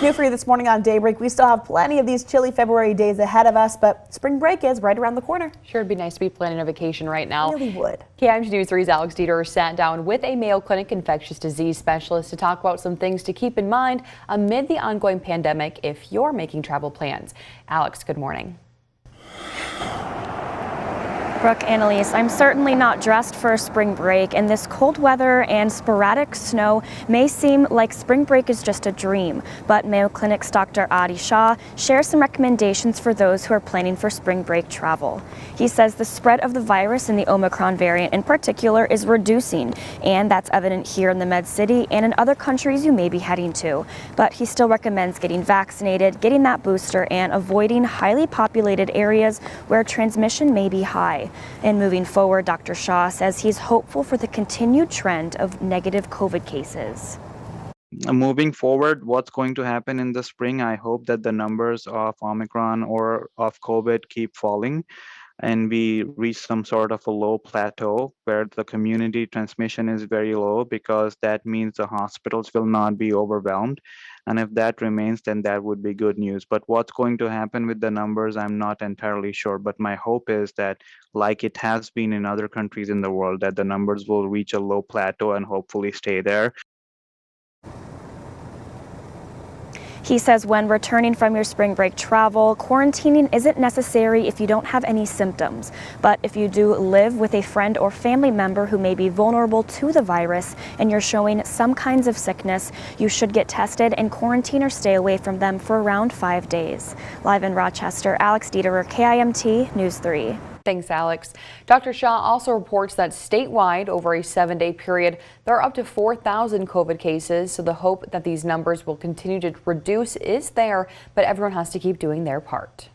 New for you this morning on Daybreak. We still have plenty of these chilly February days ahead of us, but spring break is right around the corner. Sure, it'd be nice to be planning a vacation right now. Really would. KIMG News 3's Alex Dieter sat down with a Mayo Clinic infectious disease specialist to talk about some things to keep in mind amid the ongoing pandemic if you're making travel plans. Alex, good morning. Brooke, Annalise, I'm certainly not dressed for a spring break, and this cold weather and sporadic snow may seem like spring break is just a dream. But Mayo Clinic's Dr. Abi Shah shares some recommendations for those who are planning for spring break travel. He says the spread of the virus in the Omicron variant in particular is reducing, and that's evident here in the Med City and in other countries you may be heading to. But he still recommends getting vaccinated, getting that booster, and avoiding highly populated areas where transmission may be high. And moving forward, Dr. Shah says he's hopeful for the continued trend of negative COVID cases. Moving forward, what's going to happen in the spring? I hope that the numbers of Omicron or of COVID keep falling and we reach some sort of a low plateau where the community transmission is very low, because that means the hospitals will not be overwhelmed. And if that remains, then that would be good news. But what's going to happen with the numbers, I'm not entirely sure. But my hope is that, like it has been in other countries in the world, that the numbers will reach a low plateau and hopefully stay there. He says when returning from your spring break travel, quarantining isn't necessary if you don't have any symptoms. But if you do live with a friend or family member who may be vulnerable to the virus and you're showing some kinds of sickness, you should get tested and quarantine or stay away from them for around 5 days. Live in Rochester, Alex Dieter, KIMT News 3. Thanks, Alex. Dr. Shah also reports that statewide, over a 7-day period, there are up to 4,000 COVID cases. So the hope that these numbers will continue to reduce is there, but everyone has to keep doing their part.